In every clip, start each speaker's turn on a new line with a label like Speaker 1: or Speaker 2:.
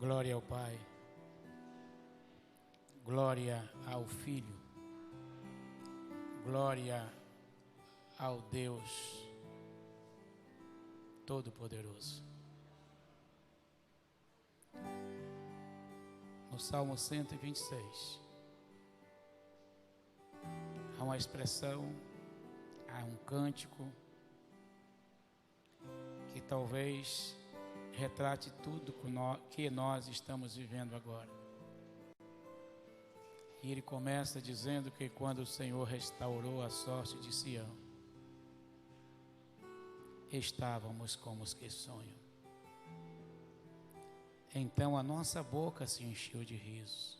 Speaker 1: Glória ao Pai, glória ao Filho, glória ao Deus Todo-Poderoso. No Salmo 126, há uma expressão, há um cântico que talvez retrate tudo que nós estamos vivendo agora. E ele começa dizendo que quando o Senhor restaurou a sorte de Sião, estávamos como os que sonham. Então a nossa boca se encheu de riso,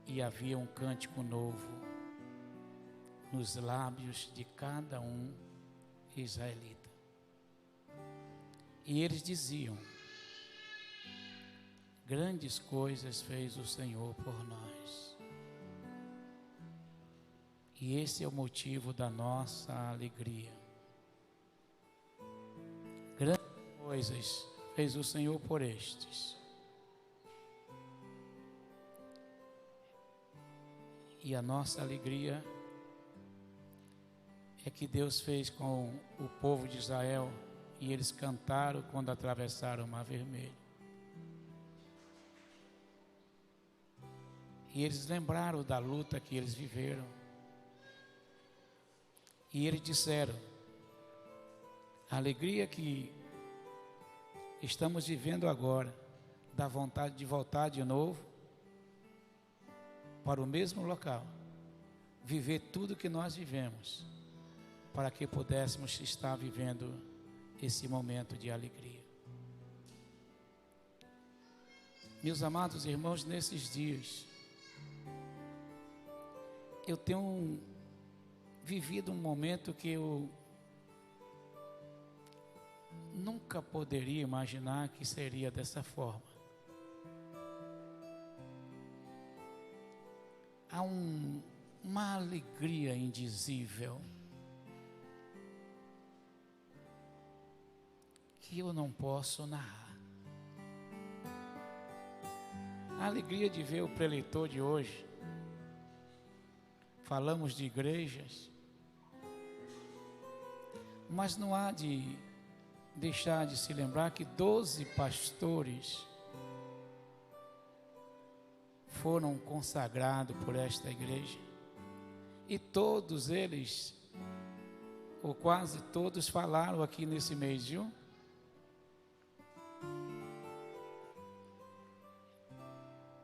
Speaker 1: e havia um cântico novo nos lábios de cada um israelita. E eles diziam: grandes coisas fez o Senhor por nós. E esse é o motivo da nossa alegria. Grandes coisas fez o Senhor por estes. E a nossa alegria é que Deus fez com o povo de Israel, e eles cantaram quando atravessaram o Mar Vermelho. E eles lembraram da luta que eles viveram. E eles disseram: a alegria que estamos vivendo agora, dá vontade de voltar de novo para o mesmo local, viver tudo que nós vivemos, para que pudéssemos estar vivendo esse momento de alegria. Meus amados irmãos, nesses dias eu tenho vivido um momento que eu nunca poderia imaginar que seria dessa forma. Há uma alegria indizível que eu não posso narrar. A alegria de ver o preleitor de hoje. Falamos de igrejas, mas não há de deixar de se lembrar que 12 pastores foram consagrados por esta igreja, e todos eles, ou quase todos, falaram aqui nesse mês, viu?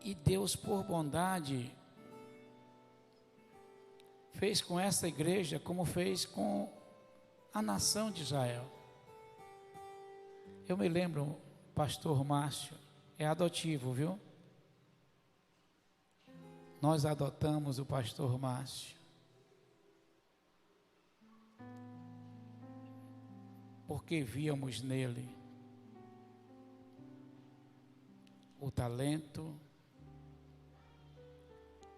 Speaker 1: E Deus, por bondade, fez com essa igreja como fez com a nação de Israel. Eu me lembro, pastor Márcio, é adotivo, viu? Nós adotamos o pastor Márcio, porque víamos nele o talento,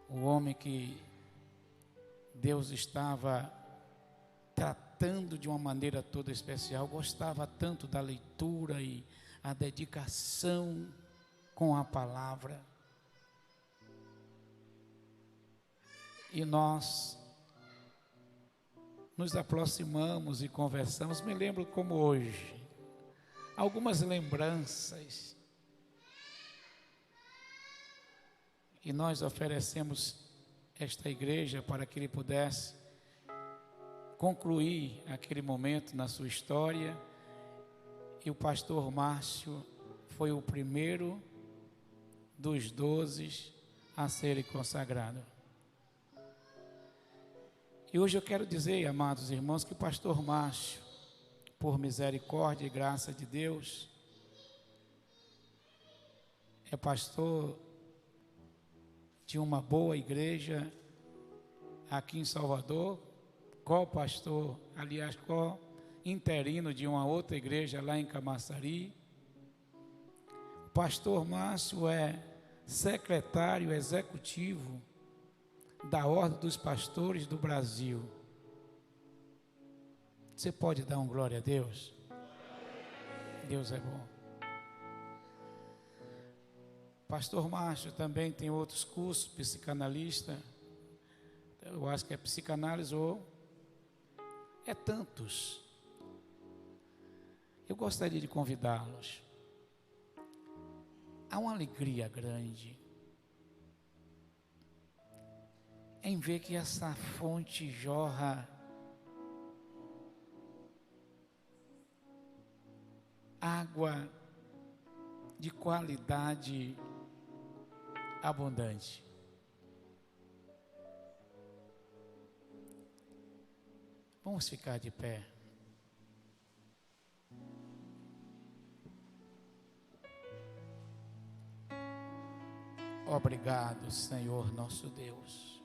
Speaker 1: o homem que Deus estava tratando de uma maneira toda especial. Gostava tanto da leitura e a dedicação com a palavra. E nós nos aproximamos e conversamos. Me lembro como hoje, algumas lembranças. E nós oferecemos esta igreja para que ele pudesse concluir aquele momento na sua história. E o pastor Márcio foi o primeiro dos 12 a serem consagrados. E hoje eu quero dizer, amados irmãos, que o pastor Márcio, por misericórdia e graça de Deus, é pastor de uma boa igreja aqui em Salvador, co-pastor, aliás, co-interino de uma outra igreja lá em Camaçari. O pastor Márcio é secretário executivo da Ordem dos Pastores do Brasil. Você pode dar um glória a Deus? Deus é bom. Pastor Márcio também tem outros cursos, psicanalista. Eu acho que é psicanálise ou é tantos. Eu gostaria de convidá-los. Há uma alegria grande em ver que essa fonte jorra água de qualidade abundante. Vamos ficar de pé. Obrigado, Senhor nosso Deus.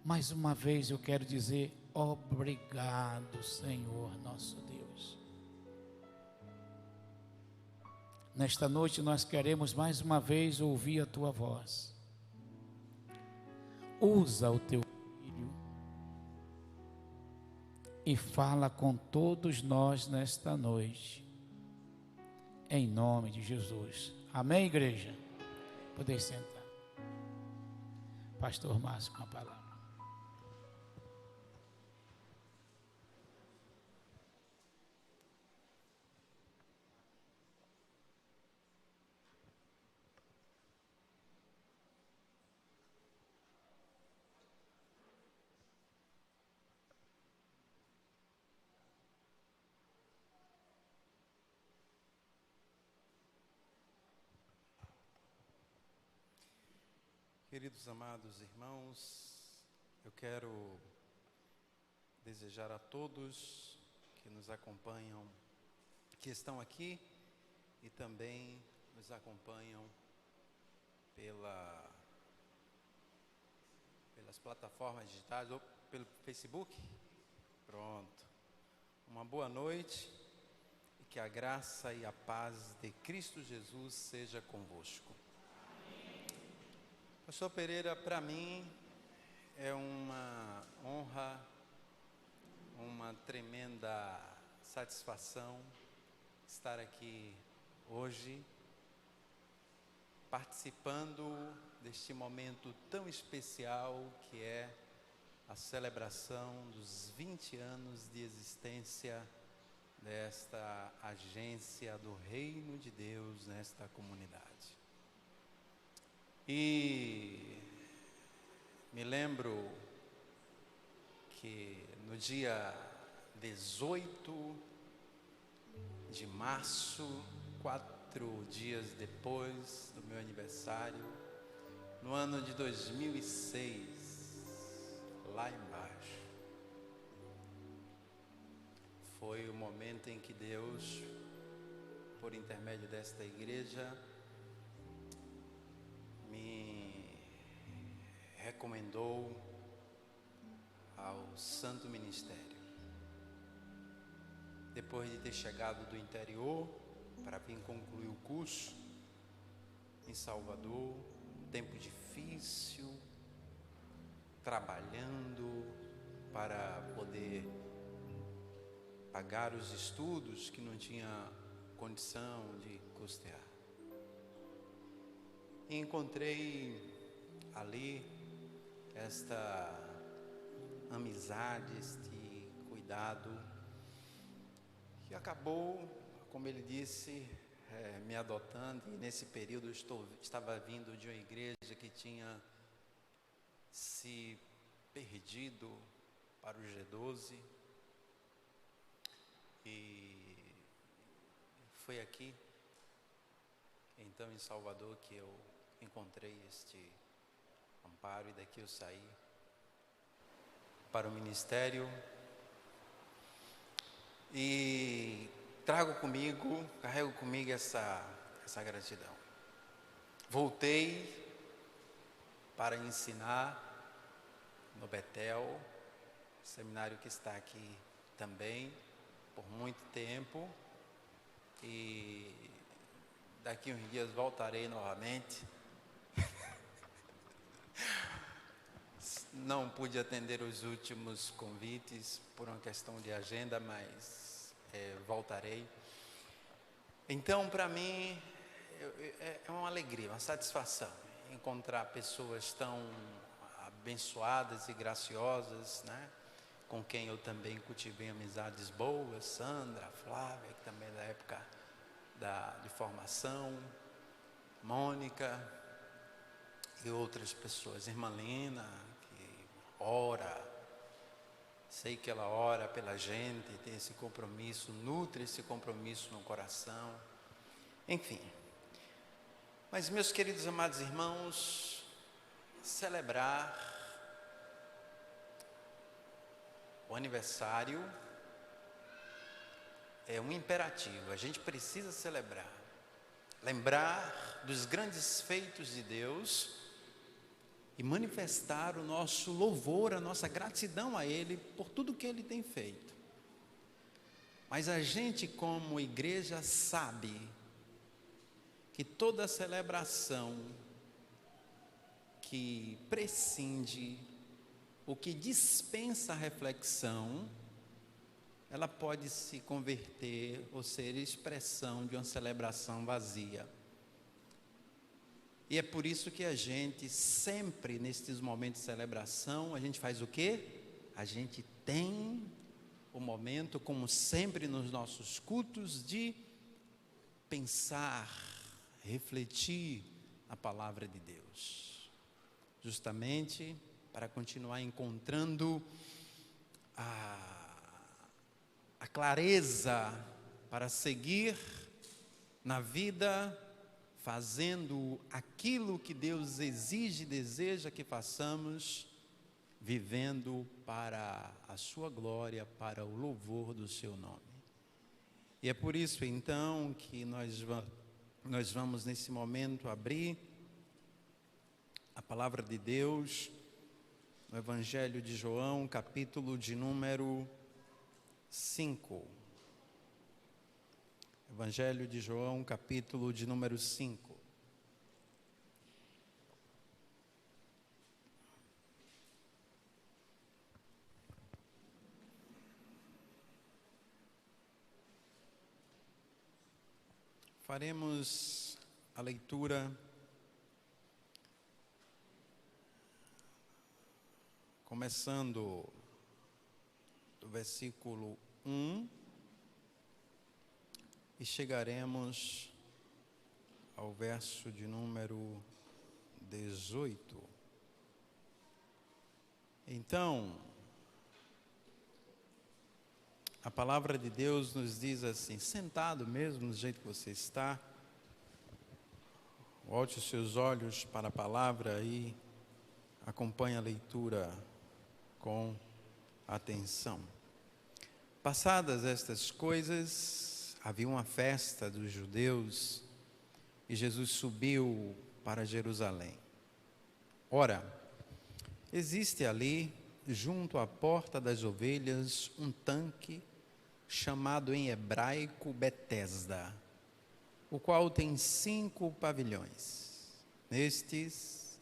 Speaker 1: Mais uma vez eu quero dizer obrigado, Senhor nosso Deus. Nesta noite nós queremos mais uma vez ouvir a Tua voz. Usa o Teu Filho e fala com todos nós nesta noite. Em nome de Jesus. Amém, igreja? Podeis sentar. Pastor Márcio com a palavra.
Speaker 2: Queridos amados irmãos, eu quero desejar a todos que nos acompanham, que estão aqui e também nos acompanham pelas plataformas digitais ou pelo Facebook. Pronto. Uma boa noite e que a graça e a paz de Cristo Jesus seja convosco. Pastor Pereira, para mim é uma honra, uma tremenda satisfação estar aqui hoje, participando deste momento tão especial que é a celebração dos 20 anos de existência desta agência do Reino de Deus nesta comunidade. E me lembro que no dia 18 de março, 4 dias depois do meu aniversário, no ano de 2006, lá embaixo, foi o momento em que Deus, por intermédio desta igreja, me recomendou ao Santo Ministério. Depois de ter chegado do interior para vir concluir o curso em Salvador, um tempo difícil, trabalhando para poder pagar os estudos que não tinha condição de custear. E encontrei ali esta amizade, este cuidado, que acabou, como ele disse, me adotando. E nesse período estava vindo de uma igreja que tinha se perdido para o G12, e foi aqui, então em Salvador, que eu encontrei este amparo, e daqui eu saí para o ministério e carrego comigo essa gratidão. Voltei para ensinar no Betel, seminário que está aqui também, por muito tempo, e daqui uns dias voltarei novamente. Não pude atender os últimos convites por uma questão de agenda, mas voltarei. Então, para mim, é uma alegria, uma satisfação encontrar pessoas tão abençoadas e graciosas, né? Com quem eu também cultivei amizades boas, Sandra, Flávia, que também é da época de formação, Mônica e outras pessoas, irmã Lina, que ora, sei que ela ora pela gente, tem esse compromisso, nutre esse compromisso no coração, enfim. Mas, meus queridos amados irmãos, celebrar o aniversário é um imperativo, a gente precisa celebrar, lembrar dos grandes feitos de Deus e manifestar o nosso louvor, a nossa gratidão a Ele por tudo que Ele tem feito. Mas a gente, como igreja, sabe que toda celebração que prescinde, o que dispensa a reflexão, ela pode se converter ou ser expressão de uma celebração vazia. E é por isso que a gente sempre, nesses momentos de celebração, a gente faz o quê? A gente tem o momento, como sempre nos nossos cultos, de pensar, refletir a palavra de Deus. Justamente para continuar encontrando a clareza para seguir na vida, fazendo aquilo que Deus exige e deseja que façamos, vivendo para a sua glória, para o louvor do seu nome. E é por isso então que nós vamos nesse momento abrir a palavra de Deus no Evangelho de João, capítulo de número 5. Evangelho de João, capítulo de número 5. Faremos a leitura começando do versículo 1 e chegaremos ao verso de número 18. Então, a palavra de Deus nos diz assim, sentado mesmo do jeito que você está, volte os seus olhos para a palavra e acompanhe a leitura com atenção. Passadas estas coisas, havia uma festa dos judeus e Jesus subiu para Jerusalém. Ora, existe ali, junto à porta das ovelhas, um tanque chamado em hebraico Betesda, o qual tem 5 pavilhões. Nestes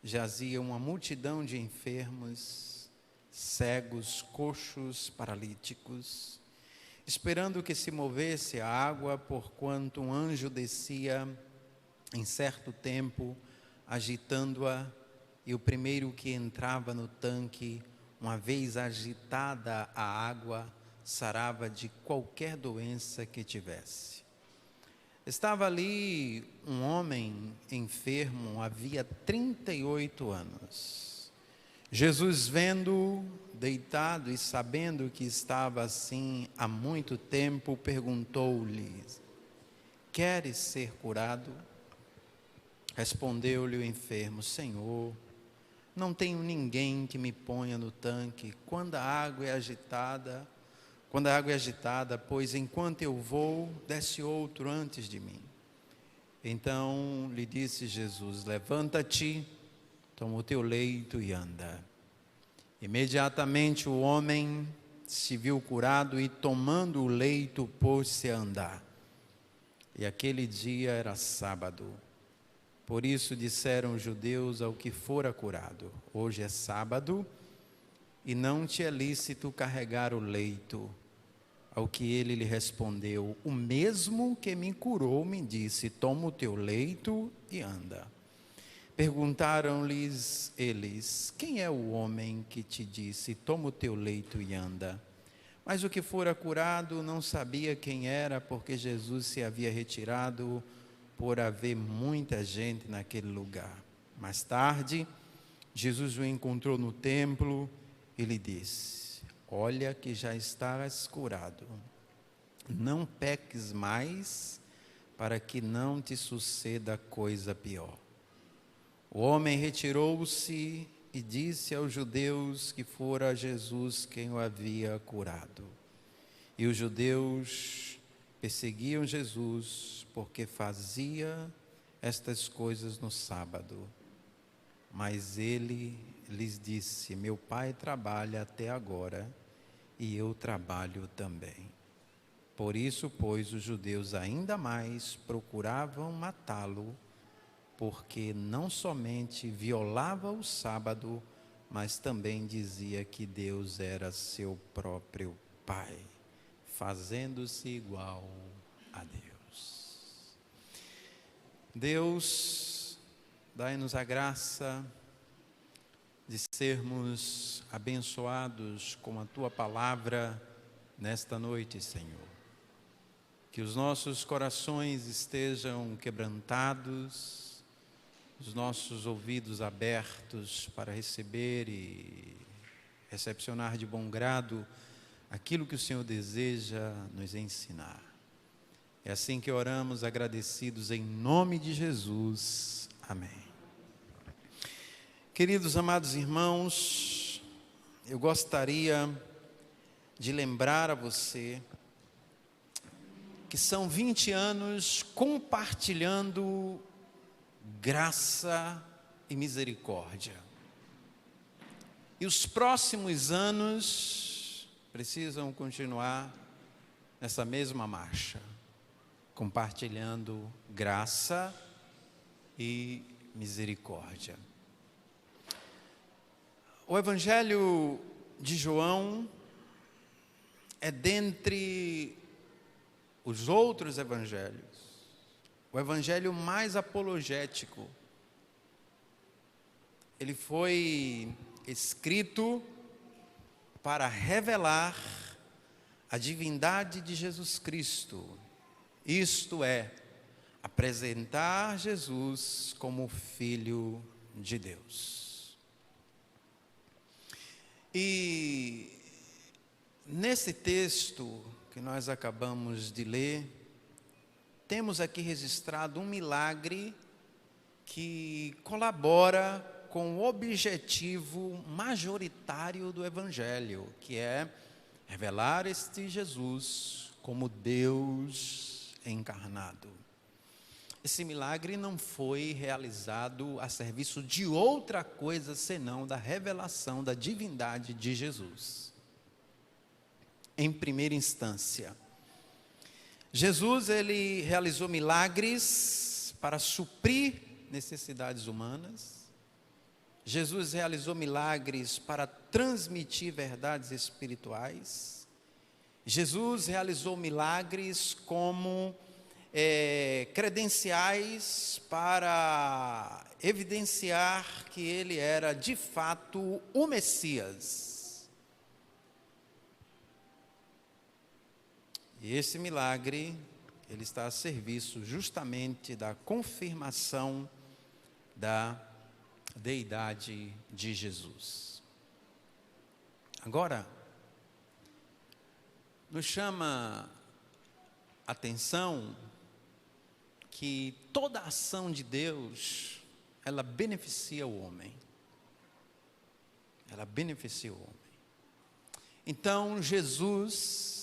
Speaker 2: jazia uma multidão de enfermos, cegos, coxos, paralíticos, esperando que se movesse a água, porquanto um anjo descia em certo tempo, agitando-a, e o primeiro que entrava no tanque, uma vez agitada a água, sarava de qualquer doença que tivesse. Estava ali um homem enfermo, havia 38 anos. Jesus, vendo-o deitado e sabendo que estava assim há muito tempo, perguntou-lhe: queres ser curado? Respondeu-lhe o enfermo: Senhor, não tenho ninguém que me ponha no tanque quando a água é agitada, pois enquanto eu vou, desce outro antes de mim. Então lhe disse Jesus: levanta-te, toma o teu leito e anda. Imediatamente o homem se viu curado e, tomando o leito, pôs-se a andar. E aquele dia era sábado. Por isso disseram os judeus ao que fora curado: hoje é sábado e não te é lícito carregar o leito. Ao que ele lhe respondeu: o mesmo que me curou me disse: toma o teu leito e anda. Perguntaram-lhes eles: quem é o homem que te disse: toma o teu leito e anda? Mas o que fora curado não sabia quem era, porque Jesus se havia retirado por haver muita gente naquele lugar. Mais tarde, Jesus o encontrou no templo e lhe disse: olha que já estás curado, não peques mais, para que não te suceda coisa pior. O homem retirou-se e disse aos judeus que fora Jesus quem o havia curado. E os judeus perseguiam Jesus porque fazia estas coisas no sábado. Mas ele lhes disse: meu pai trabalha até agora e eu trabalho também. Por isso, pois, os judeus ainda mais procuravam matá-lo, porque não somente violava o sábado, mas também dizia que Deus era seu próprio Pai, fazendo-se igual a Deus. Deus, dai-nos a graça de sermos abençoados com a Tua palavra nesta noite, Senhor. Que os nossos corações estejam quebrantados, os nossos ouvidos abertos para receber e recepcionar de bom grado aquilo que o Senhor deseja nos ensinar. É assim que oramos, agradecidos em nome de Jesus. Amém. Queridos amados irmãos, eu gostaria de lembrar a você que são 20 anos compartilhando graça e misericórdia. E os próximos anos precisam continuar nessa mesma marcha, compartilhando graça e misericórdia. O Evangelho de João é dentre os outros evangelhos o evangelho mais apologético. Ele foi escrito para revelar a divindade de Jesus Cristo, isto é, apresentar Jesus como Filho de Deus. E nesse texto que nós acabamos de ler, temos aqui registrado um milagre que colabora com o objetivo majoritário do Evangelho, que é revelar este Jesus como Deus encarnado. Esse milagre não foi realizado a serviço de outra coisa senão da revelação da divindade de Jesus. Em primeira instância, Jesus, ele realizou milagres para suprir necessidades humanas. Jesus realizou milagres para transmitir verdades espirituais. Jesus realizou milagres como credenciais para evidenciar que ele era de fato o Messias. E esse milagre, ele está a serviço justamente da confirmação da deidade de Jesus. Agora, nos chama a atenção que toda a ação de Deus, ela beneficia o homem. Ela beneficia o homem. Então, Jesus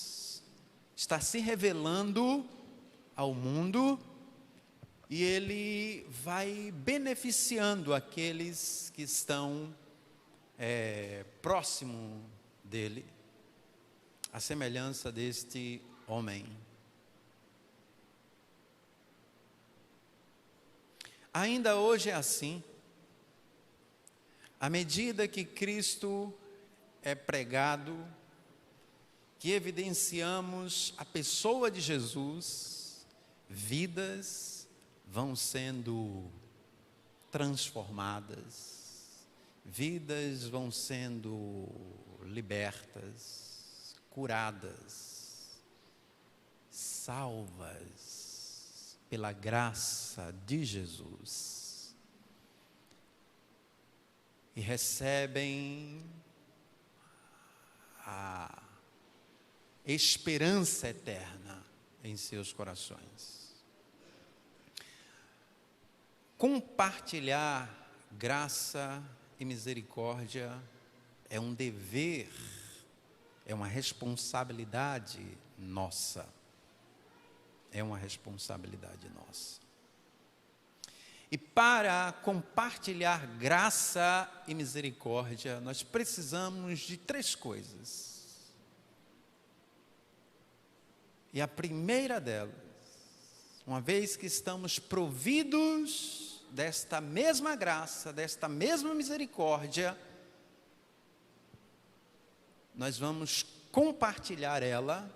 Speaker 2: está se revelando ao mundo e ele vai beneficiando aqueles que estão próximo dele, à semelhança deste homem. Ainda hoje é assim. À medida que Cristo é pregado, que evidenciamos a pessoa de Jesus, vidas vão sendo transformadas, vidas vão sendo libertas, curadas, salvas pela graça de Jesus e recebem a esperança eterna em seus corações. Compartilhar graça e misericórdia é um dever, é uma responsabilidade nossa. É uma responsabilidade nossa. E para compartilhar graça e misericórdia, nós precisamos de 3 coisas. E a primeira delas, uma vez que estamos providos desta mesma graça, desta mesma misericórdia, nós vamos compartilhar ela,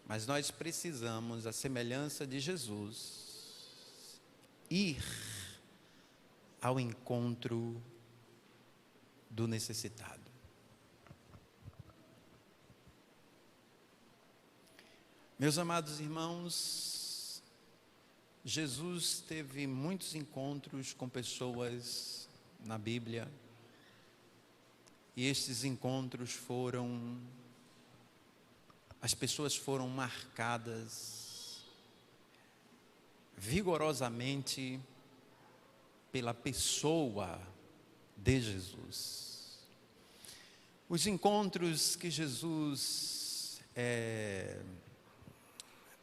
Speaker 2: mas nós precisamos, à semelhança de Jesus, ir ao encontro do necessitado. Meus amados irmãos, Jesus teve muitos encontros com pessoas na Bíblia, e estes encontros as pessoas foram marcadas vigorosamente pela pessoa de Jesus. Os encontros que Jesus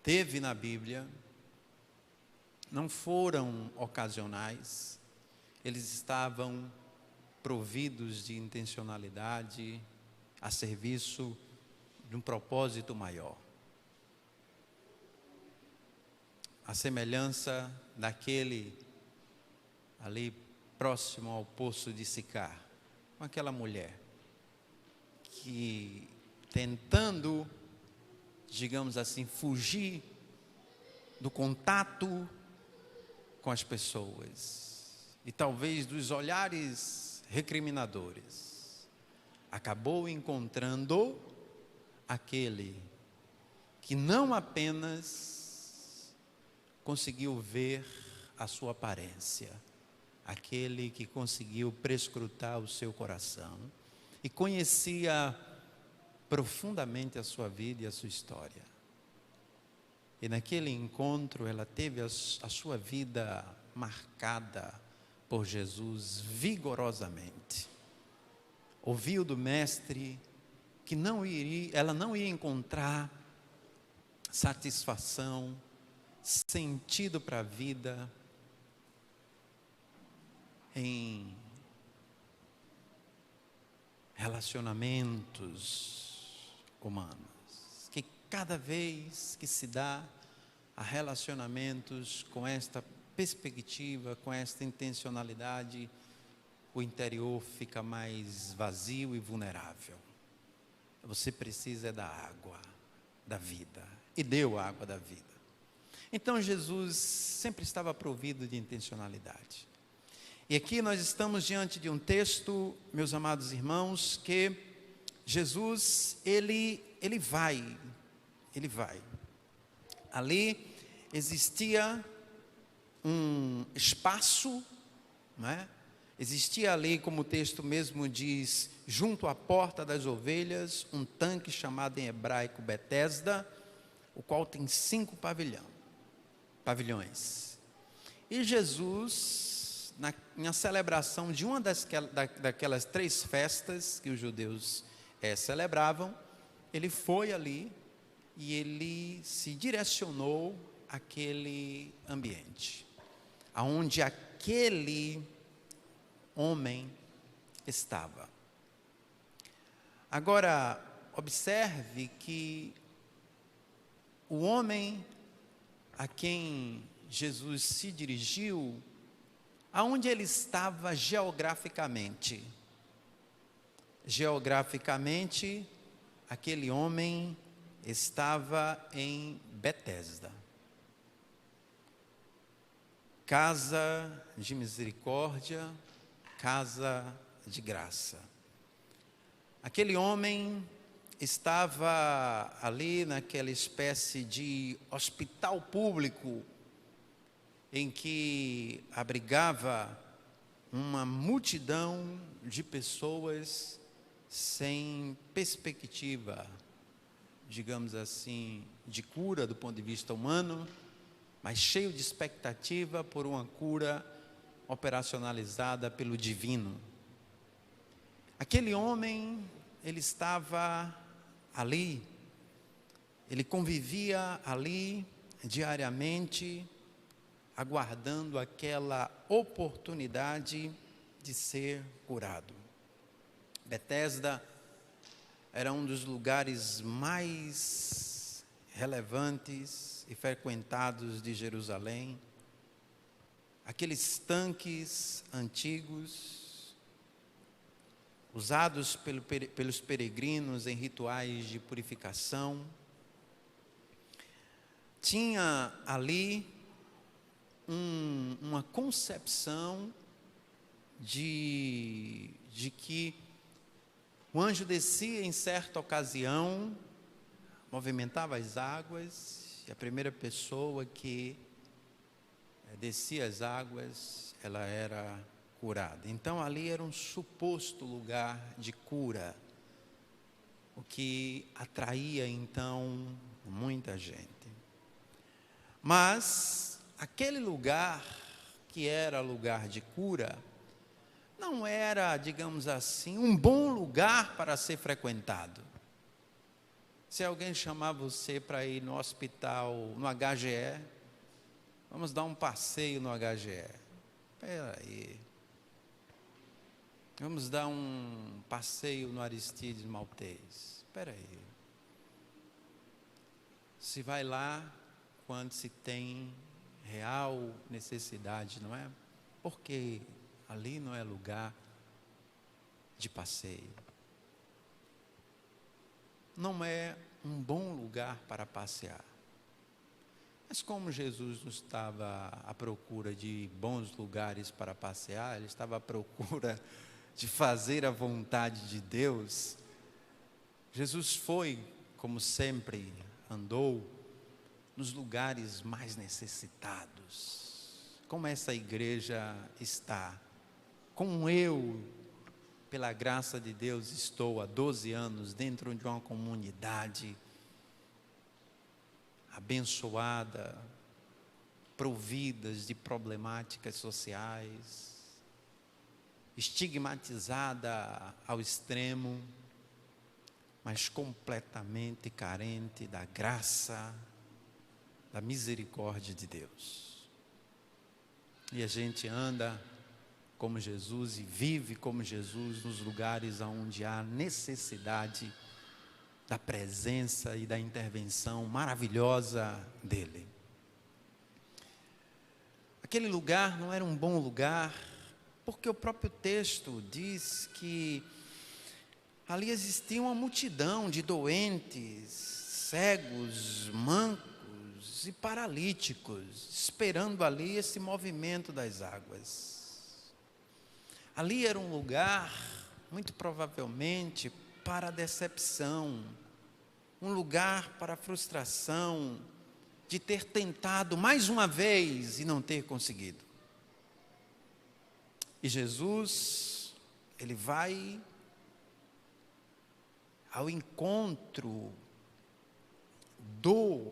Speaker 2: teve na Bíblia não foram ocasionais, eles estavam providos de intencionalidade a serviço de um propósito maior. A semelhança daquele ali próximo ao poço de Sicar, com aquela mulher que, tentando, digamos assim, fugir do contato com as pessoas e talvez dos olhares recriminadores, acabou encontrando aquele que não apenas conseguiu ver a sua aparência, aquele que conseguiu prescrutar o seu coração e conhecia profundamente a sua vida e a sua história. E naquele encontro ela teve a sua vida marcada por Jesus vigorosamente. Ouviu do mestre que ela não ia encontrar satisfação, sentido para a vida em relacionamentos humanos, que cada vez que se dá a relacionamentos com esta perspectiva, com esta intencionalidade, o interior fica mais vazio e vulnerável. Você precisa da água da vida, e deu a água da vida. Então Jesus sempre estava provido de intencionalidade. E aqui nós estamos diante de um texto, meus amados irmãos, que Jesus, ele vai. Ali existia um espaço, não é? Existia ali, como o texto mesmo diz, junto à porta das ovelhas, um tanque chamado em hebraico Betesda, o qual tem 5 pavilhões. E Jesus, na celebração de uma daquelas 3 festas que os judeus celebravam, ele foi ali e ele se direcionou àquele ambiente, aonde aquele homem estava. Agora, observe que o homem a quem Jesus se dirigiu, aonde ele estava geograficamente? Geograficamente, aquele homem estava em Betesda, casa de misericórdia, casa de graça. Aquele homem estava ali naquela espécie de hospital público em que abrigava uma multidão de pessoas sem perspectiva, digamos assim, de cura do ponto de vista humano, mas cheio de expectativa por uma cura operacionalizada pelo divino. Aquele homem, ele estava ali, ele convivia ali diariamente, aguardando aquela oportunidade de ser curado. Betesda era um dos lugares mais relevantes e frequentados de Jerusalém. Aqueles tanques antigos, usados pelos peregrinos em rituais de purificação. Tinha ali uma concepção de que o anjo descia em certa ocasião, movimentava as águas, e a primeira pessoa que descia as águas, ela era curada. Então ali era um suposto lugar de cura, o que atraía então muita gente. Mas aquele lugar que era lugar de cura, não era, digamos assim, um bom lugar para ser frequentado. Se alguém chamar você para ir no hospital, no HGE, vamos dar um passeio no HGE. Espera aí. Vamos dar um passeio no Aristides Maltês. Espera aí. Se vai lá quando se tem real necessidade, não é? Porque ali não é lugar de passeio. Não é um bom lugar para passear. Mas como Jesus não estava à procura de bons lugares para passear, ele estava à procura de fazer a vontade de Deus. Jesus foi, como sempre andou, nos lugares mais necessitados. Como essa igreja está, como eu, pela graça de Deus, estou há 12 anos dentro de uma comunidade abençoada, providas de problemáticas sociais, estigmatizada ao extremo, mas completamente carente da graça, da misericórdia de Deus. E a gente anda como Jesus e vive como Jesus nos lugares onde há necessidade da presença e da intervenção maravilhosa dele. Aquele lugar não era um bom lugar, porque o próprio texto diz que ali existia uma multidão de doentes, cegos, mancos e paralíticos, esperando ali esse movimento das águas. Ali era um lugar, muito provavelmente, para a decepção, um lugar para a frustração, de ter tentado mais uma vez e não ter conseguido. E Jesus, ele vai ao encontro do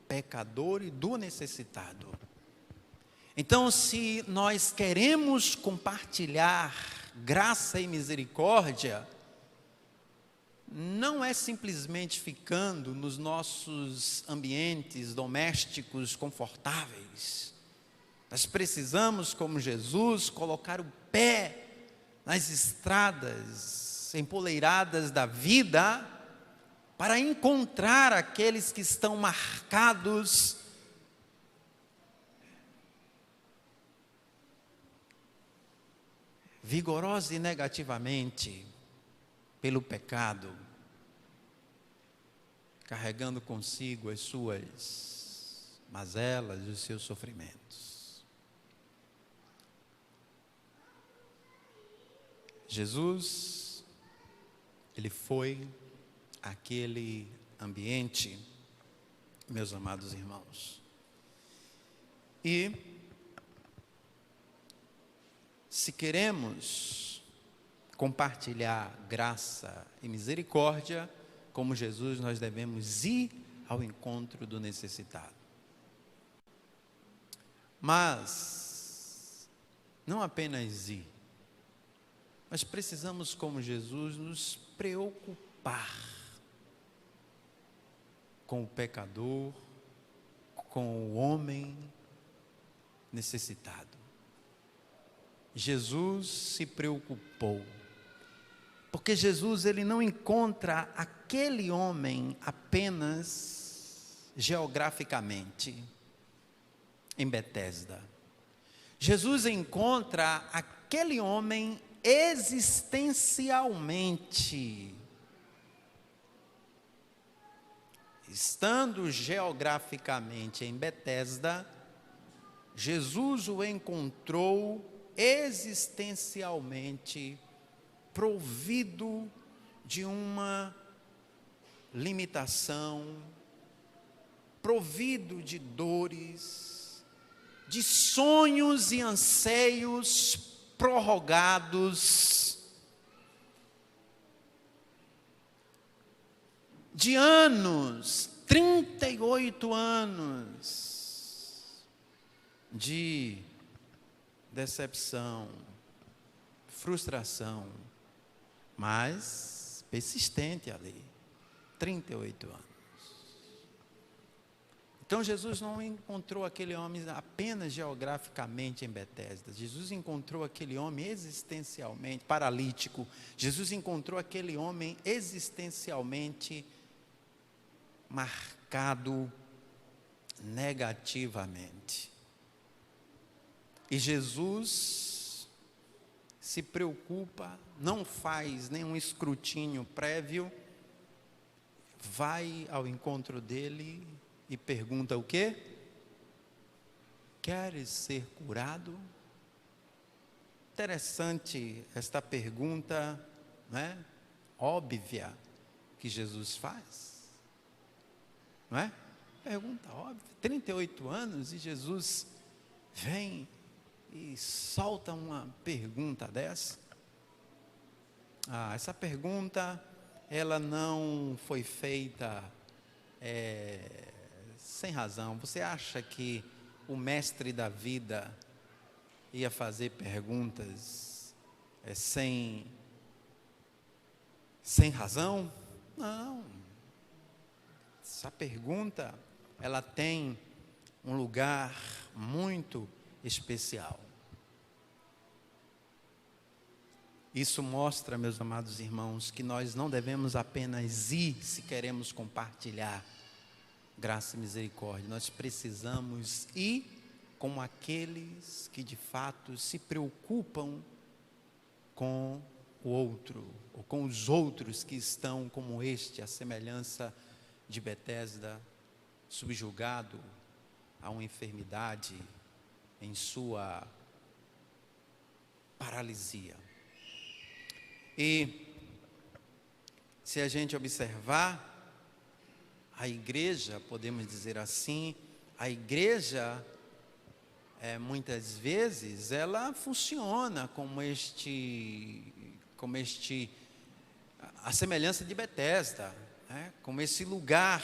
Speaker 2: pecador e do necessitado. Então, se nós queremos compartilhar graça e misericórdia, não é simplesmente ficando nos nossos ambientes domésticos confortáveis. Nós precisamos, como Jesus, colocar o pé nas estradas empoleiradas da vida para encontrar aqueles que estão marcados vigorosa e negativamente pelo pecado, carregando consigo as suas mazelas e os seus sofrimentos. Jesus, ele foi àquele ambiente, meus amados irmãos. E se queremos compartilhar graça e misericórdia, como Jesus, nós devemos ir ao encontro do necessitado. Mas não apenas ir, mas precisamos, como Jesus, nos preocupar com o pecador, com o homem necessitado. Jesus se preocupou, porque Jesus, ele não encontra aquele homem apenas geograficamente em Betesda. Jesus encontra aquele homem existencialmente. Estando geograficamente em Betesda, Jesus o encontrou existencialmente provido de uma limitação, provido de dores, de sonhos e anseios prorrogados, de anos, 38 anos, de decepção, frustração, mas persistente ali, 38 anos. Então Jesus não encontrou aquele homem apenas geograficamente em Betesda. Jesus encontrou aquele homem existencialmente paralítico. Jesus encontrou aquele homem existencialmente marcado negativamente. E Jesus se preocupa, não faz nenhum escrutínio prévio, vai ao encontro dele e pergunta o quê? Queres ser curado? Interessante esta pergunta, não é? Óbvia que Jesus faz, não é? Pergunta óbvia, 38 anos e Jesus vem e solta uma pergunta dessa. Essa pergunta, ela não foi feita sem razão. Você acha que o mestre da vida ia fazer perguntas sem razão? Não. Essa pergunta, ela tem um lugar muito especial. Isso mostra, meus amados irmãos, que nós não devemos apenas ir se queremos compartilhar graça e misericórdia. Nós precisamos ir como aqueles que de fato se preocupam com o outro, ou com os outros que estão como este, a semelhança de Betesda, subjugado a uma enfermidade em sua paralisia. E se a gente observar, a igreja, podemos dizer assim, a igreja, muitas vezes, ela funciona como a semelhança de Betesda, né? Como esse lugar,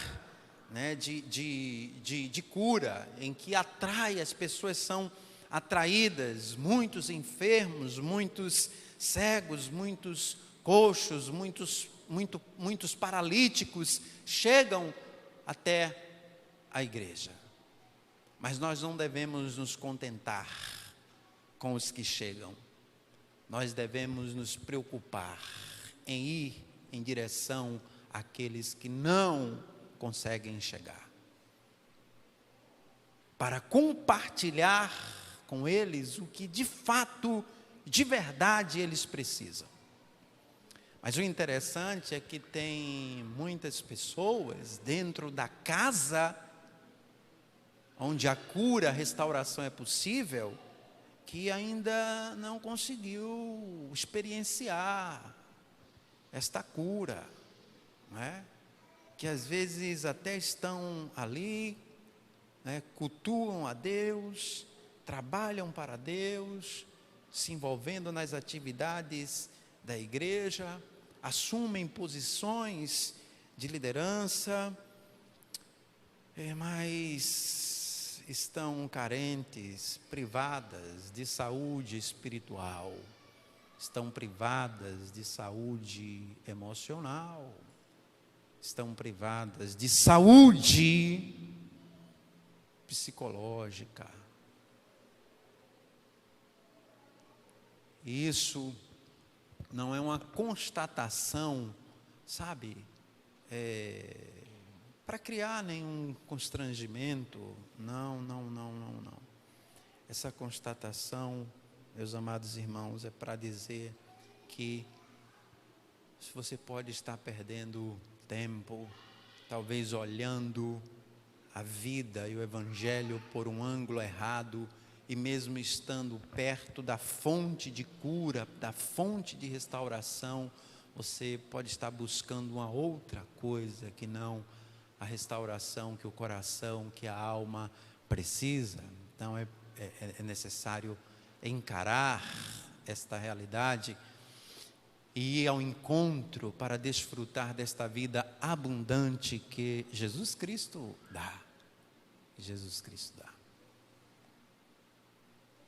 Speaker 2: né, de cura, em que atrai, as pessoas são atraídas, muitos enfermos, muitos cegos, muitos coxos, muitos paralíticos chegam até a igreja. Mas nós não devemos nos contentar com os que chegam. Nós devemos nos preocupar em ir em direção àqueles que não conseguem chegar, para compartilhar com eles o que de fato, de verdade eles precisam. Mas o interessante é que tem muitas pessoas dentro da casa onde a cura, a restauração é possível, que ainda não conseguiu experienciar esta cura, não é? Que às vezes até estão ali, né, cultuam a Deus, trabalham para Deus, se envolvendo nas atividades da igreja, assumem posições de liderança, mas estão carentes, privadas de saúde espiritual, estão privadas de saúde emocional, estão privadas de saúde psicológica. E isso não é uma constatação, sabe, para criar nenhum constrangimento. Não. Essa constatação, meus amados irmãos, é para dizer que se você pode estar perdendo tempo, talvez olhando a vida e o evangelho por um ângulo errado, e mesmo estando perto da fonte de cura, da fonte de restauração, você pode estar buscando uma outra coisa que não a restauração que o coração, que a alma precisa. Então é necessário encarar esta realidade e ir ao encontro para desfrutar desta vida abundante que Jesus Cristo dá. Jesus Cristo dá.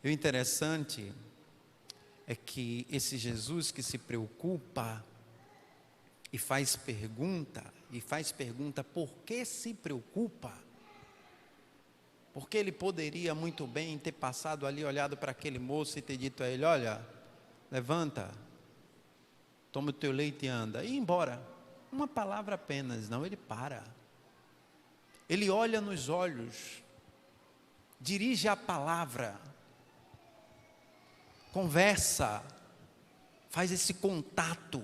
Speaker 2: E o interessante é que esse Jesus que se preocupa e faz pergunta por que se preocupa? Porque ele poderia muito bem ter passado ali, olhado para aquele moço e ter dito a ele: olha, levanta, toma o teu leite e anda, e ir embora. Uma palavra apenas. Não, ele para. Ele olha nos olhos, dirige a palavra, conversa, faz esse contato.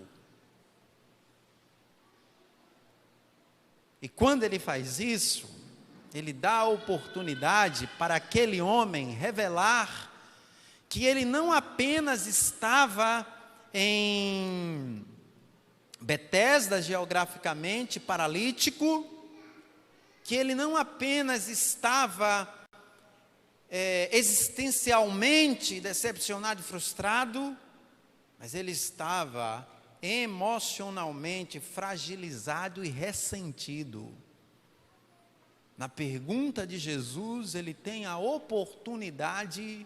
Speaker 2: E quando ele faz isso, ele dá a oportunidade para aquele homem revelar que ele não apenas estava em Betesda, geograficamente paralítico, que ele não apenas estava existencialmente decepcionado e frustrado, mas ele estava emocionalmente fragilizado e ressentido. Na pergunta de Jesus, ele tem a oportunidade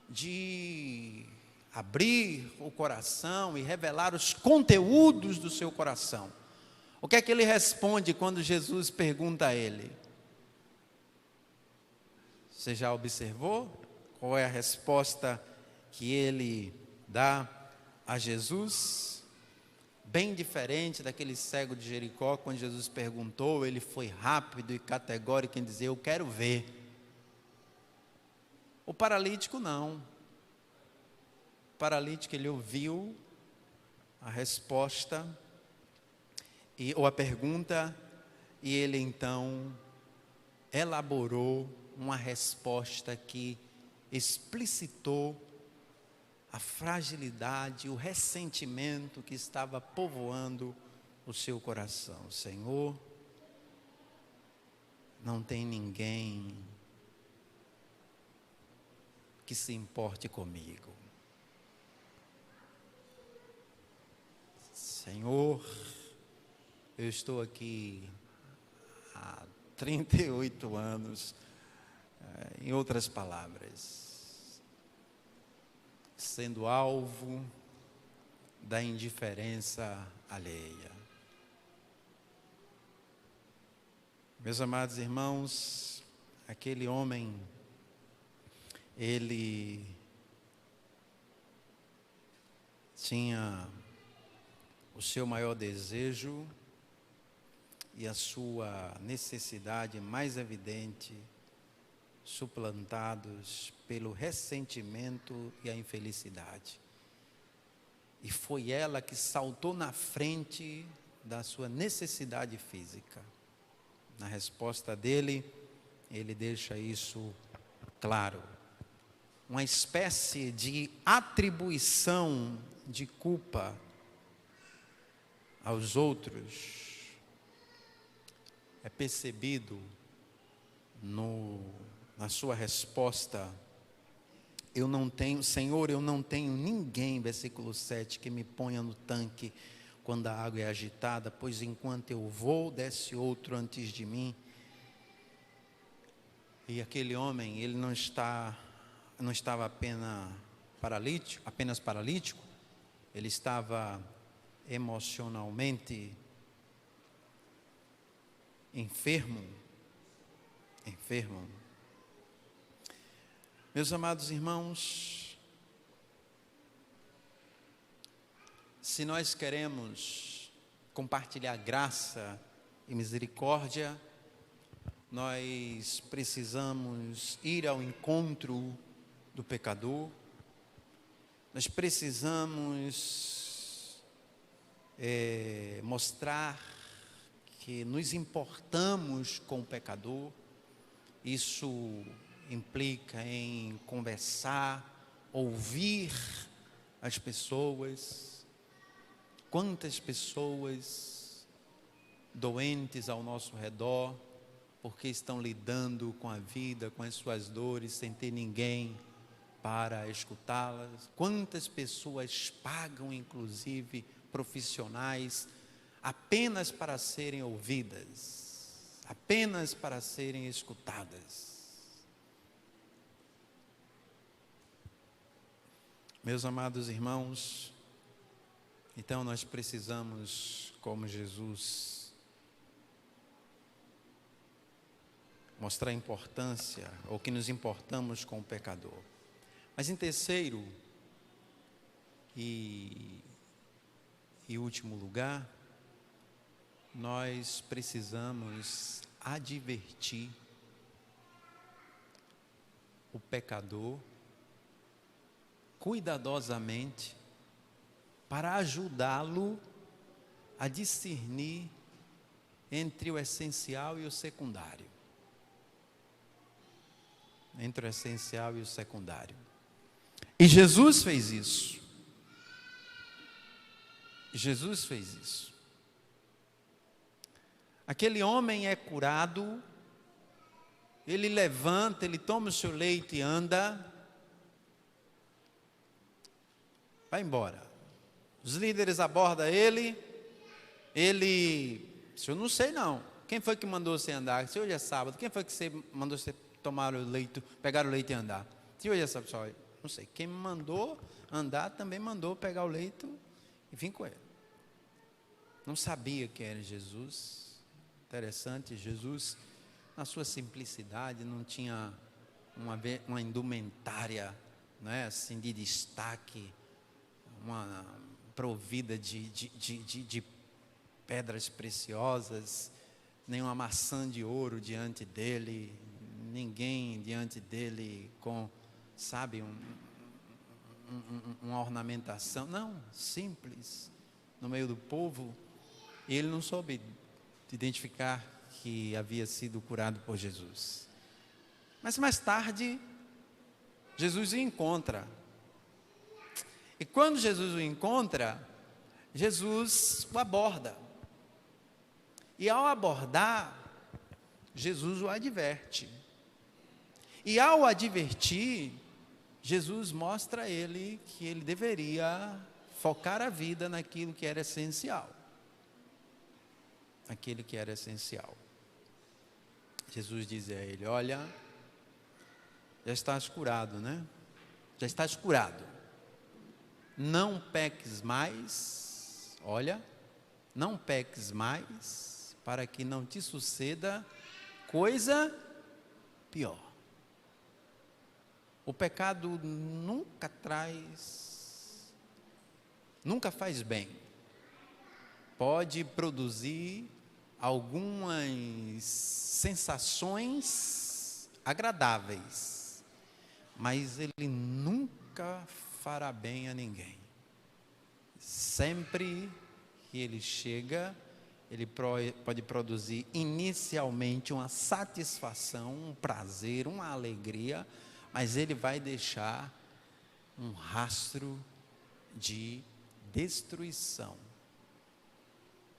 Speaker 2: de abrir o coração e revelar os conteúdos do seu coração. O que é que ele responde quando Jesus pergunta a ele? Você já observou qual é a resposta que ele dá a Jesus? Bem diferente daquele cego de Jericó, quando Jesus perguntou, ele foi rápido e categórico em dizer: eu quero ver. O paralítico não. O paralítico, ele ouviu a resposta, ou a pergunta, e ele então elaborou uma resposta que explicitou a fragilidade, o ressentimento que estava povoando o seu coração. Senhor, não tem ninguém que se importe comigo. Senhor, eu estou aqui há 38 anos, em outras palavras, sendo alvo da indiferença alheia. Meus amados irmãos, aquele homem, ele tinha o seu maior desejo e a sua necessidade mais evidente suplantados pelo ressentimento e a infelicidade. E foi ela que saltou na frente da sua necessidade física. Na resposta dele, ele deixa isso claro. Uma espécie de atribuição de culpa aos outros é percebido na sua resposta. Eu não tenho, Senhor, eu não tenho ninguém, versículo 7, que me ponha no tanque quando a água é agitada, pois enquanto eu vou, desce outro antes de mim. E aquele homem, ele não estava apenas paralítico, ele estava emocionalmente enfermo. Meus amados irmãos, se nós queremos compartilhar graça e misericórdia, nós precisamos ir ao encontro do pecador, nós precisamos mostrar que nos importamos com o pecador. Isso implica em conversar, ouvir as pessoas. Quantas pessoas doentes ao nosso redor, porque estão lidando com a vida, com as suas dores, sem ter ninguém para escutá-las. Quantas pessoas pagam, inclusive, profissionais, apenas para serem ouvidas, apenas para serem escutadas. Meus amados irmãos, então nós precisamos, como Jesus, mostrar a importância, ou que nos importamos com o pecador. Mas em terceiro e último lugar, nós precisamos advertir o pecador cuidadosamente para ajudá-lo a discernir entre o essencial e o secundário. Entre o essencial e o secundário. E Jesus fez isso. Jesus fez isso. Aquele homem é curado, ele levanta, ele toma o seu leito e anda, vai embora. Os líderes abordam ele, se eu não sei não, quem foi que mandou você andar? Se hoje é sábado, quem foi que você mandou você tomar o leito, pegar o leito e andar? Se hoje é sábado, só, não sei, quem me mandou andar também mandou pegar o leito e vim com ele. Não sabia que era Jesus. Interessante, Jesus, na sua simplicidade, não tinha uma indumentária, né, assim, de destaque, uma provida de pedras preciosas, nenhuma maçã de ouro diante dele, ninguém diante dele com, sabe, uma ornamentação. Não, simples, no meio do povo. E ele não soube identificar que havia sido curado por Jesus. Mas mais tarde, Jesus o encontra. E quando Jesus o encontra, Jesus o aborda. E ao abordar, Jesus o adverte. E ao advertir, Jesus mostra a ele que ele deveria focar a vida naquilo que era essencial. Aquilo que era essencial. Jesus diz a ele: olha, já estás curado, né? Já estás curado. Não peques mais, olha, não peques mais, para que não te suceda coisa pior. O pecado nunca faz bem. Pode produzir algumas sensações agradáveis, mas ele nunca fará bem a ninguém. sempre que ele chega, ele pode produzir inicialmente uma satisfação, um prazer, uma alegria, mas ele vai deixar um rastro de destruição.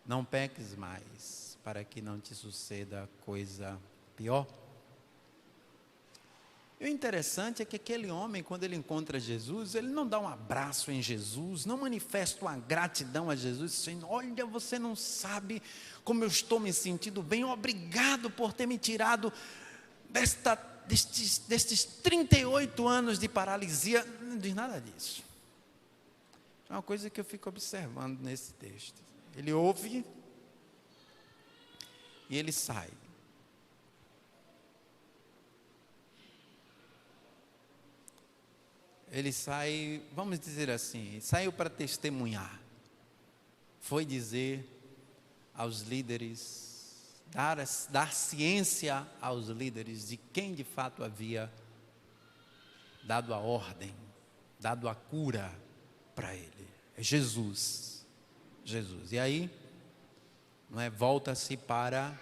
Speaker 2: Não peques mais, para que não te suceda coisa pior. E o interessante é que aquele homem, quando ele encontra Jesus, ele não dá um abraço em Jesus, não manifesta uma gratidão a Jesus, dizendo: olha, você não sabe como eu estou me sentindo bem, obrigado por ter me tirado destes 38 anos de paralisia. Não diz nada disso. É uma coisa que eu fico observando nesse texto. Ele ouve e ele sai. Ele sai, vamos dizer assim, saiu para testemunhar. Foi dizer aos líderes, dar ciência aos líderes de quem de fato havia dado a ordem, dado a cura para ele. É Jesus. Jesus. E aí, volta-se para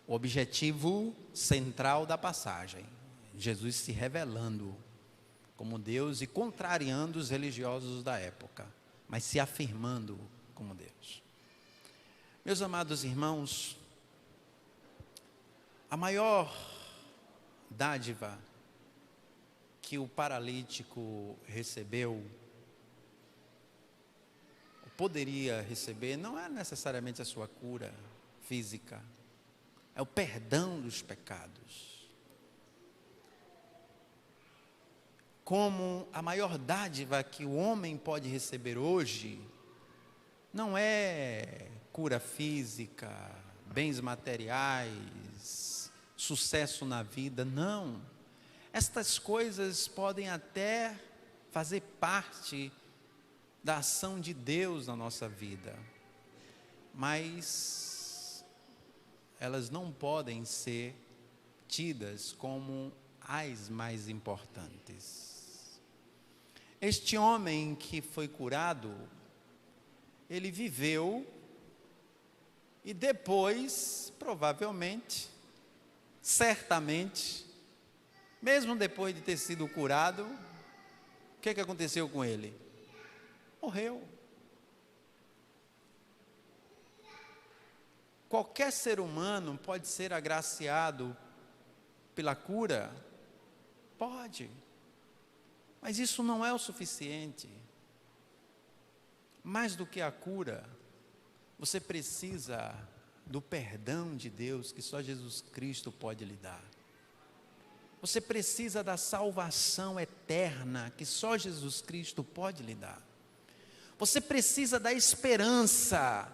Speaker 2: o objetivo central da passagem. Jesus se revelando como Deus e contrariando os religiosos da época, mas se afirmando como Deus. Meus amados irmãos, a maior dádiva que o paralítico recebeu, poderia receber, não é necessariamente a sua cura física, é o perdão dos pecados. Como a maior dádiva que o homem pode receber hoje, não é cura física, bens materiais, sucesso na vida, não. Estas coisas podem até fazer parte da ação de Deus na nossa vida, mas elas não podem ser tidas como as mais importantes. Este homem que foi curado, ele viveu e depois, provavelmente, certamente, mesmo depois de ter sido curado, o que aconteceu com ele? Morreu. Qualquer ser humano pode ser agraciado pela cura? Pode. Mas isso não é o suficiente. Mais do que a cura, você precisa do perdão de Deus que só Jesus Cristo pode lhe dar. Você precisa da salvação eterna que só Jesus Cristo pode lhe dar. Você precisa da esperança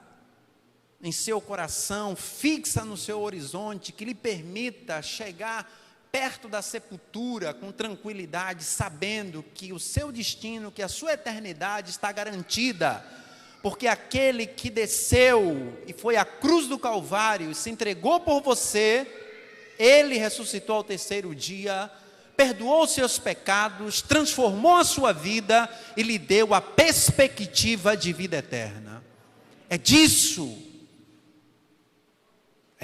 Speaker 2: em seu coração, fixa no seu horizonte, que lhe permita chegar perto da sepultura com tranquilidade, sabendo que o seu destino, que a sua eternidade está garantida, porque aquele que desceu e foi à cruz do Calvário e se entregou por você, ele ressuscitou ao terceiro dia, perdoou os seus pecados, transformou a sua vida e lhe deu a perspectiva de vida eterna. É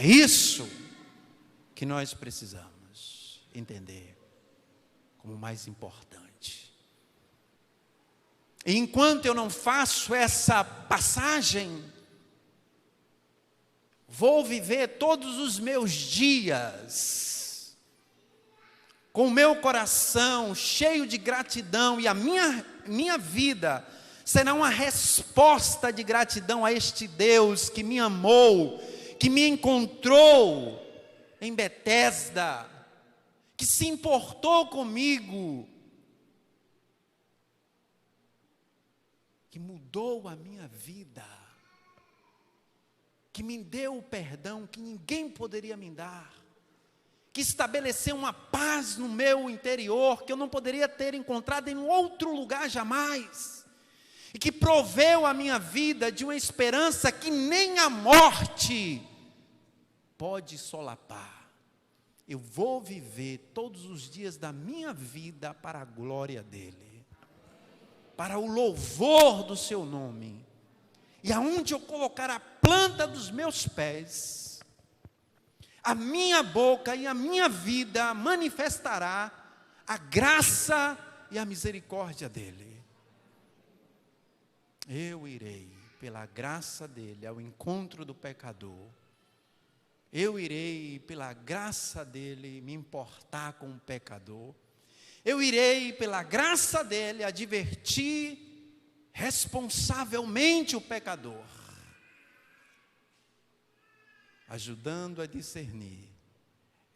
Speaker 2: isso que nós precisamos entender como mais importante. E enquanto eu não faço essa passagem, vou viver todos os meus dias com o meu coração cheio de gratidão, e a minha vida será uma resposta de gratidão a este Deus que me amou, que me encontrou em Betesda, que se importou comigo, que mudou a minha vida, que me deu o perdão que ninguém poderia me dar, que estabeleceu uma paz no meu interior que eu não poderia ter encontrado em outro lugar jamais, e que proveu a minha vida de uma esperança que nem a morte pode solapar. Eu vou viver todos os dias da minha vida para a glória dele. para o louvor do seu nome. E aonde eu colocar a planta dos meus pés, a minha boca e a minha vida manifestará a graça e a misericórdia dele. Eu irei, pela graça dele, ao encontro do pecador. Eu irei, pela graça dele, me importar com o pecador. Eu irei, pela graça dele, advertir responsavelmente o pecador, ajudando a discernir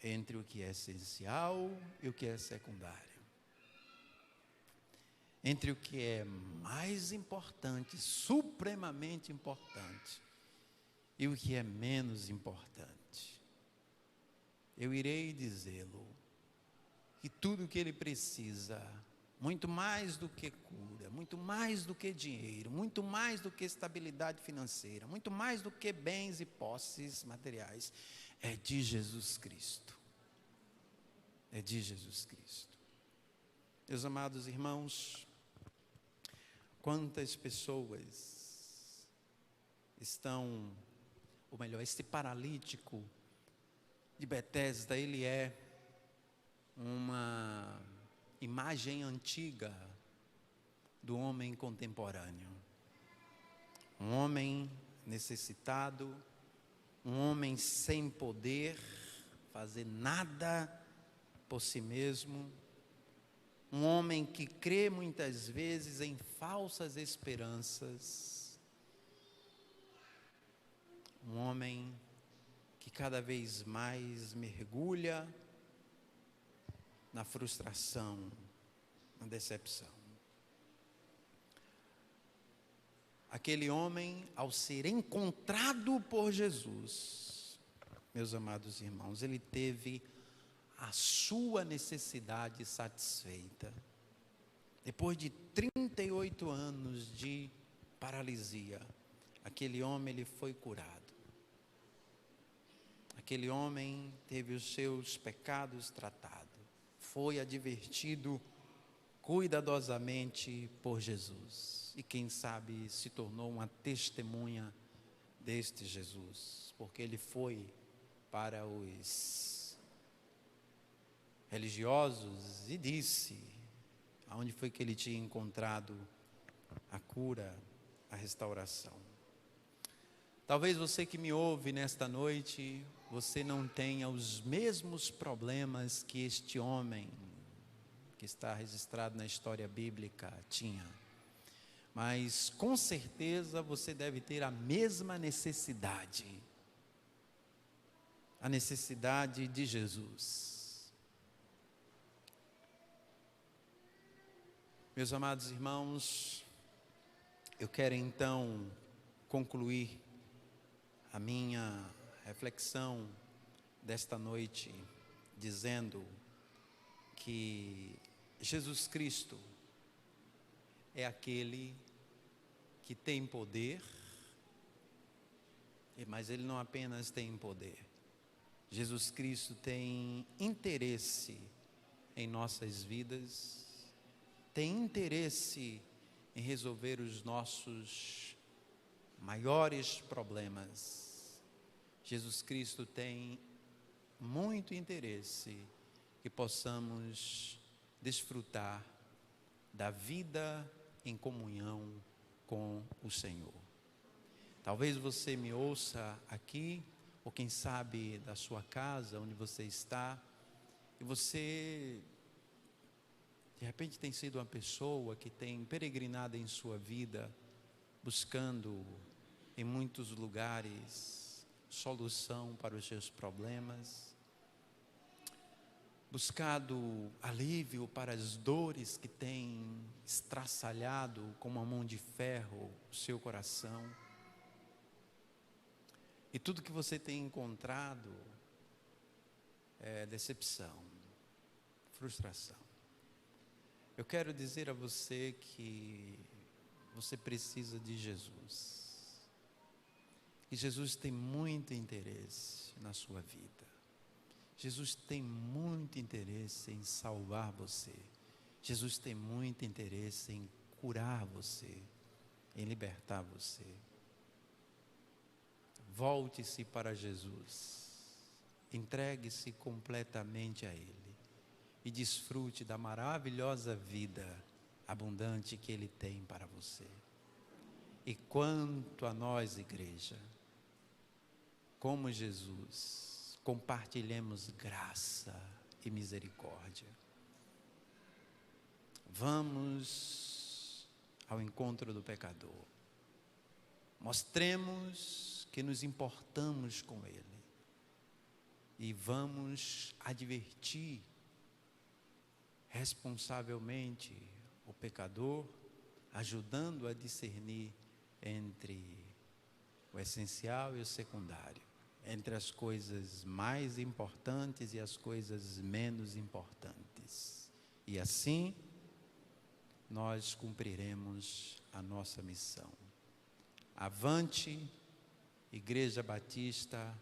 Speaker 2: entre o que é essencial e o que é secundário, entre o que é mais importante, supremamente importante, e o que é menos importante. Eu irei dizê-lo que tudo o que ele precisa, muito mais do que cura, muito mais do que dinheiro, muito mais do que estabilidade financeira, muito mais do que bens e posses materiais, é de Jesus Cristo. É de Jesus Cristo. Meus amados irmãos, quantas pessoas estão, ou melhor, este paralítico de Betesda, ele é uma imagem antiga do homem contemporâneo. Um homem necessitado, um homem sem poder fazer nada por si mesmo, um homem que crê muitas vezes em falsas esperanças, um homem que cada vez mais mergulha na frustração, na decepção. Aquele homem, ao ser encontrado por Jesus, meus amados irmãos, ele teve a sua necessidade satisfeita. Depois de 38 anos de paralisia, aquele homem ele foi curado. Aquele homem teve os seus pecados tratados. Foi advertido cuidadosamente por Jesus. E quem sabe se tornou uma testemunha deste Jesus. Porque ele foi para os religiosos e disse aonde foi que ele tinha encontrado a cura, a restauração. Talvez você que me ouve nesta noite, você não tenha os mesmos problemas que este homem, que está registrado na história bíblica, tinha. Mas com certeza você deve ter a mesma necessidade. A necessidade de Jesus. Meus amados irmãos, eu quero então concluir a minha reflexão desta noite dizendo que Jesus Cristo é aquele que tem poder, mas ele não apenas tem poder. Jesus Cristo tem interesse em nossas vidas, tem interesse em resolver os nossos maiores problemas. Jesus Cristo tem muito interesse que possamos desfrutar da vida em comunhão com o Senhor. Talvez você me ouça aqui, ou quem sabe da sua casa, onde você está, e você de repente tem sido uma pessoa que tem peregrinado em sua vida, buscando em muitos lugares solução para os seus problemas, buscado alívio para as dores que têm estraçalhado como uma mão de ferro o seu coração. E tudo que você tem encontrado é decepção, frustração. Eu quero dizer a você que você precisa de Jesus. E Jesus tem muito interesse na sua vida. Jesus tem muito interesse em salvar você. Jesus tem muito interesse em curar você, em libertar você. Volte-se para Jesus, entregue-se completamente a Ele e desfrute da maravilhosa vida abundante que Ele tem para você. E quanto a nós, igreja, como Jesus, compartilhemos graça e misericórdia. Vamos ao encontro do pecador. Mostremos que nos importamos com ele. E vamos advertir responsavelmente o pecador, ajudando a discernir entre o essencial e o secundário, entre as coisas mais importantes e as coisas menos importantes. E assim, nós cumpriremos a nossa missão. Avante, Igreja Batista,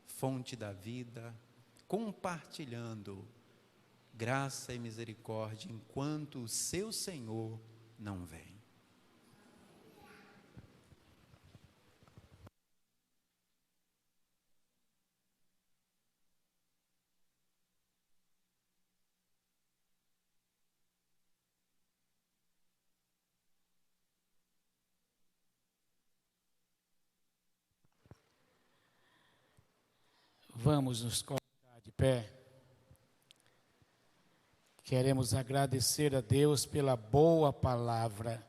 Speaker 2: fonte da vida, compartilhando graça e misericórdia enquanto o seu Senhor não vem.
Speaker 1: Vamos nos colocar de pé. Queremos agradecer a Deus pela boa palavra.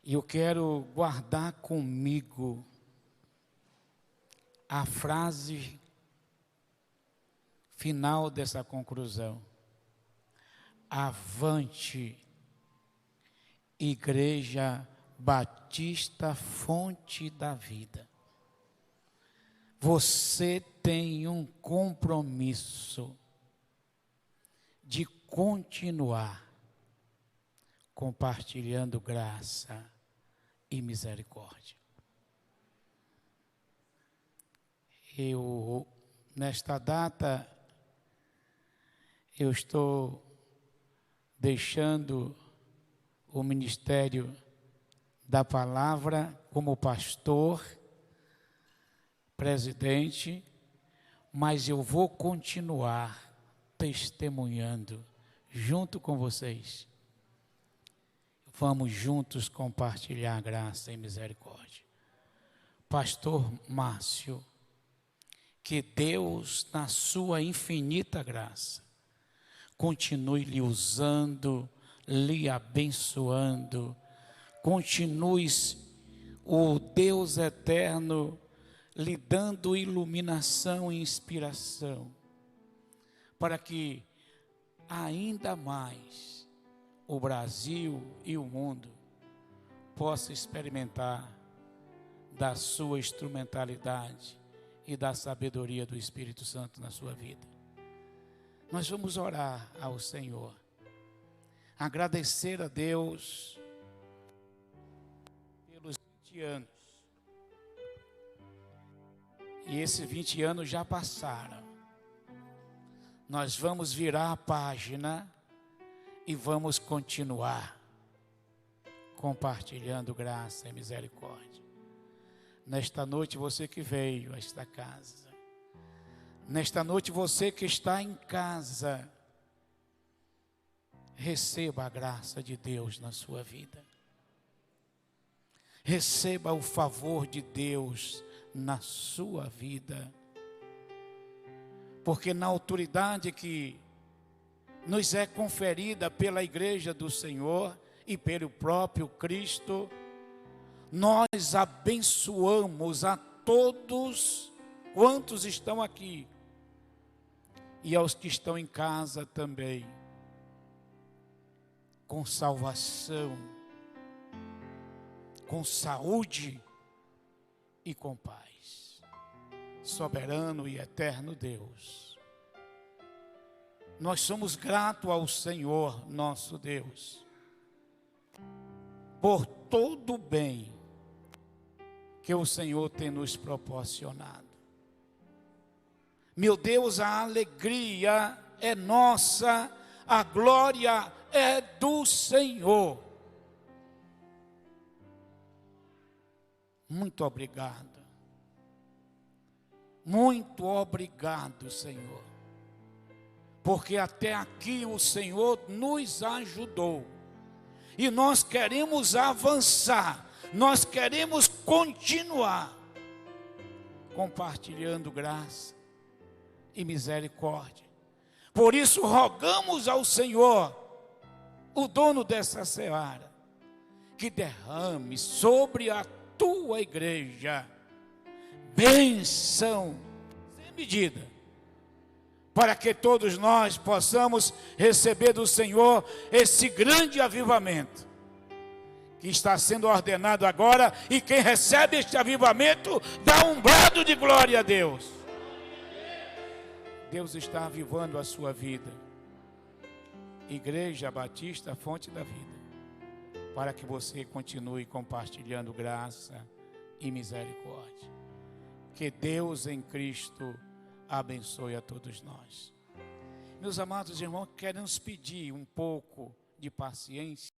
Speaker 1: E eu quero guardar comigo a frase final dessa conclusão. Avante, Igreja Batista, fonte da vida. Você tem um compromisso de continuar compartilhando graça e misericórdia. Nesta data, eu estou deixando o ministério da palavra como pastor, presidente, mas eu vou continuar testemunhando junto com vocês. Vamos juntos compartilhar graça e misericórdia. Pastor Márcio, que Deus, na sua infinita graça, continue lhe usando, lhe abençoando, continue o Deus eterno lhe dando iluminação e inspiração, para que ainda mais o Brasil e o mundo possam experimentar da sua instrumentalidade e da sabedoria do Espírito Santo na sua vida. Nós vamos orar ao Senhor, agradecer a Deus pelos 20 anos. E esses 20 anos já passaram. Nós vamos virar a página e vamos continuar compartilhando graça e misericórdia. Nesta noite, você que veio a esta casa, nesta noite, você que está em casa, receba a graça de Deus na sua vida. Receba o favor de Deus na sua vida, porque na autoridade que nos é conferida pela Igreja do Senhor e pelo próprio Cristo, nós abençoamos a todos quantos estão aqui e aos que estão em casa também, com salvação, com saúde e com paz. Soberano e eterno Deus, nós somos gratos ao Senhor nosso Deus por todo o bem que o Senhor tem nos proporcionado. Meu Deus, a alegria é nossa a glória é do Senhor. Muito obrigado. Muito obrigado, Senhor. Porque até aqui o Senhor nos ajudou. E nós queremos avançar. Nós queremos continuar compartilhando graça e misericórdia. Por isso rogamos ao Senhor, o dono dessa seara, que derrame sobre a tua igreja bênção sem medida, para que todos nós possamos receber do Senhor esse grande avivamento que está sendo ordenado agora, e quem recebe este avivamento dá um brado de glória a Deus. Deus está avivando a sua vida. Igreja Batista, Fonte da Vida, para que você continue compartilhando graça e misericórdia. Que Deus em Cristo abençoe a todos nós. Meus amados irmãos, queremos pedir um pouco de paciência.